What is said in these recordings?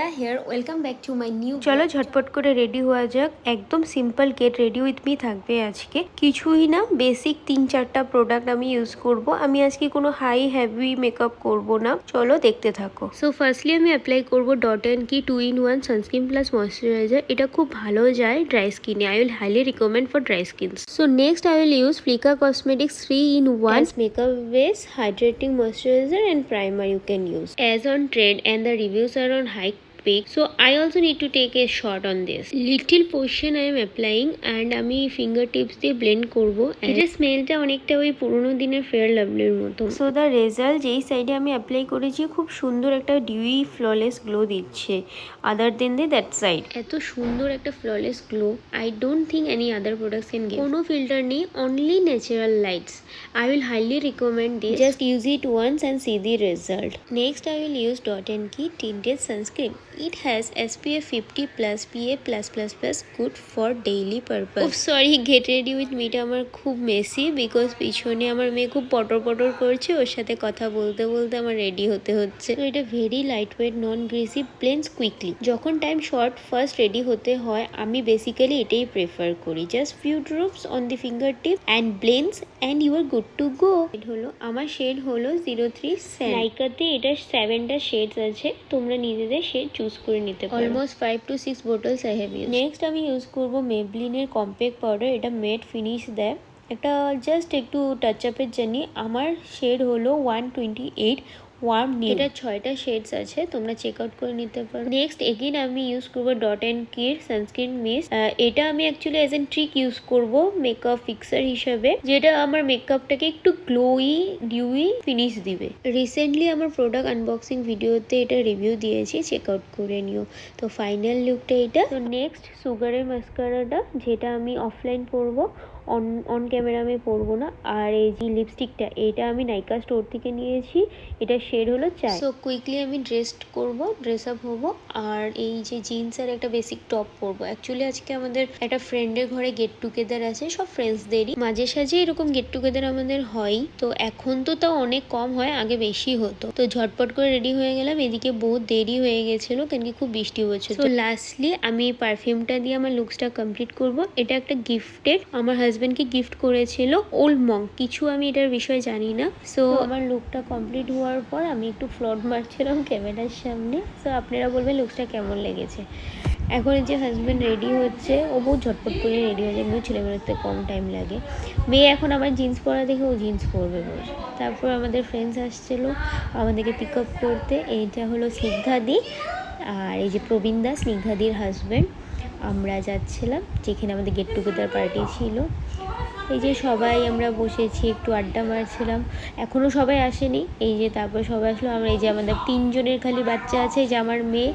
Priya here. Welcome back to my new চলো ঝটপট করে রেডি হওয়া যাক। একদম simple get ready with me থাকবে আজকে। কিছুই না, বেসিক 3-4টা প্রোডাক্ট আমি ইউজ করব। আমি আজকে কোনো হাই হেভি মেকআপ করব না, চলো দেখতে থাকো। সো ফার্স্টলি আমি অ্যাপ্লাই করব ডট অ্যান্ড কি 2-in-1 সানস্ক্রিন প্লাস ময়শ্চারাইজার। এটা খুব ভালো যায় ড্রাই স্কিনে। I will highly recommend for dry skin. So next I will use Flicka cosmetics 3-in-1 makeup base, hydrating moisturizer and primer you can use as on trend and the reviews are on high peak. So I also need to take a shot on this. Little portion I am applying and আমি finger tips দিয়ে blend করব। এটার স্মেলটা অনেকটা ওই পুরোনো দিনের fair লাভলির মতো। সো দ্য রেজাল্ট যেই সাইডে আমি অ্যাপ্লাই করেছি খুব সুন্দর একটা ডিউই ফ্ললেস গ্লো দিচ্ছে। আদার দেন দ্যাট সাইড এত সুন্দর একটা flawless glow I don't think any other products can give. কোনো ফিল্টার নেই, only natural lights. I will highly recommend this. Just use it once and see the result. Next I will use Dot & Key tinted sunscreen. It has SPF 50+ PA+++, good for daily purpose. Oh sorry, get ready with me টা আমার খুব Messi because পিছনে আমার মেয়ে খুব পটর পটর করছে, ওর সাথে কথা বলতে বলতে আমার রেডি হতে হচ্ছে। তো এটা very light weight, non greasy, blends quickly. যখন টাইম শর্ট ফার্স্ট রেডি হতে হয় আমি বেসিক্যালি এটাই প্রেফার করি। Just few drops on the finger tip and blends and you are good to go. আমার শেড হলো 03 স্যান্ড। নাইকাতে এটা 7টা শেডস আছে, তোমরা নিজেদের শেড চুজ করে নিতে পারো। Almost 5 to 6 bottles I have used. Next আমি ইউজ করব মেবলিনের কম্প্যাক্ট পাউডার। এটা মেট ফিনিশ দেয়, একটা জাস্ট একটু টাচ আপের জন্য। আমার শেড হলো 128 ওয়ার্ম নিউ। এটা 6টা শেডস আছে, তোমরা চেক আউট করে নিতে পারো। নেক্সট এগেইন আমি ইউজ করবো ডট অ্যান্ড কির সানস্ক্রিন মিস্ট। এটা আমি actually as an trick use করব মেকআপ ফিক্সার হিসাবে, যেটা আমার মেকআপটাকে একটু গ্লোই ডিউই ফিনিশ দিবে। রিসেন্টলি আমার প্রোডাক্ট আনবক্সিং ভিডিওতে এটা রিভিউ দিয়েছি, চেক আউট করে নিও। তো ফাইনাল লুকটা এটা। তো নেক্সট সুগারের মাস্কারাটা, যেটা আমি অফলাইন পরবো, অন ক্যামেরা আমি পরবো না। আর এই যে লিপস্টিকটা, এটা আমি নাইকা স্টোর থেকে নিয়েছি, এটা শেড হলো চাই। সো কুইকলি আমি ড্রেস আপ হবো। আর এই যে জিন্স আর একটা বেসিক টপ পরবো। অ্যাকচুয়ালি আজকে আমাদের একটা ফ্রেন্ডের ঘরে গেট টুগেদার আছে, সব ফ্রেন্ডসদেরই। মাঝে সাঝে এরকম গেট টুগেদার আমাদের হয়, তো এখন তো তাও অনেক কম হয়, আগে বেশি হতো। তো ঝটপট করে রেডি হয়ে গেলাম। এদিকে বহুত দেরি হয়ে গেছিলো কেন কি খুব বৃষ্টি হচ্ছে। তো লাস্টলি আমি এই পারফিউমটা দিয়ে আমার লুকসটা কমপ্লিট করব। এটা একটা গিফটেড, আমার হাজবেন্ডকে গিফট করেছিল ওল্ড মঙ্ক। কিছু আমি এটার বিষয়ে জানি না। সো আমার লুকটা কমপ্লিট হওয়ার পর আমি একটু ফ্লট মারছিলাম ক্যামেরার সামনে। সো আপনারা বলবেন লুকসটা কেমন লেগেছে। এখন যে হাজবেন্ড রেডি হচ্ছে, ও বহু ঝটপট করে রেডি হয়ে যায়, এমনি ছেলেমেয়েতে কম টাইম লাগে। মেয়ে এখন আমার জিন্স পরা দেখে ও জিন্স পরবে বসে। তারপর আমাদের ফ্রেন্ডস আসছিলো আমাদেরকে পিক আপ করতে। এইটা হলো স্নিগ্ধাদি, আর এই যে প্রবীণ দাস স্নিগ্ধাদির হাজব্যান্ড। আমরা যাচ্ছিলাম যেখানে আমাদের গেট টুগেদার পার্টি ছিল। এই যে সবাই আমরা বসেছি, একটু আড্ডা মারছিলাম। এখনও সবাই আসেনি। এই যে তারপর সবাই আসলো। আমরা এই যে আমাদের 3 জনের খালি বাচ্চা আছে। এই যে আমার মেয়ে,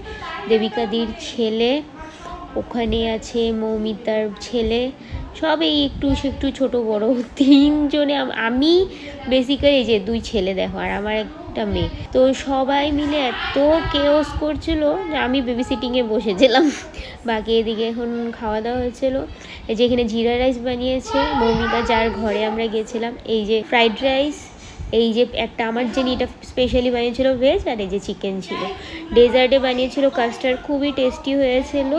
দেবিকাদির ছেলে, ওখানে আছে মৌমিতার ছেলে, সব এই একটু ছোট বড় 3 জনে। আমি বেসিক্যালি এই যে 2 ছেলে দেখো, আর আমার একটা মেয়ে। তো সবাই মিলে এত কেওস করছিল যে আমি বেবি সিটিংয়ে বসেছিলাম। বাকি এদিকে এখন খাওয়া দাওয়া হচ্ছিল। এই যে এখানে জিরা রাইস বানিয়েছে মৌমিতা, যার ঘরে আমরা গেছিলাম। এই যে ফ্রাইড রাইস, এই যে একটা আমার জন্য এটা স্পেশালি বানিয়েছিল ভেজ, আর এই যে চিকেন ছিল। ডেজার্টে বানিয়েছিল কাস্টার্ড, খুবই টেস্টি হয়েছিল।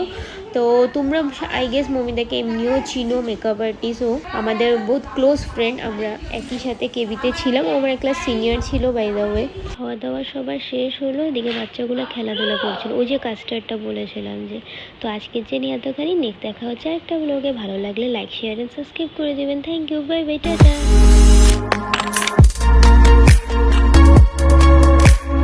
তো তোমরা আই গেস মৌমিতাকে এমনিও চিনো, মেকআপ আর্টিস্ট। ও আমাদের বহুত ক্লোজ ফ্রেন্ড, আমরা একই সাথে কেবিতে ছিলাম। ও আমার এক ক্লাস সিনিয়র ছিল বাই দ্য ওয়ে। খাওয়া দাওয়া সবার শেষ হলো, এদিকে বাচ্চাগুলো খেলাধুলা করছিল। ওই যে কাস্টার্ডটা বলেছিলাম যে। তো আজকের জন্য এতখানি। নেক্সট দেখা হচ্ছে একটা ব্লগে। ভালো লাগলে লাইক শেয়ার এন্ড সাবস্ক্রাইব করে দেবেন। Thank you, bye bye, tata.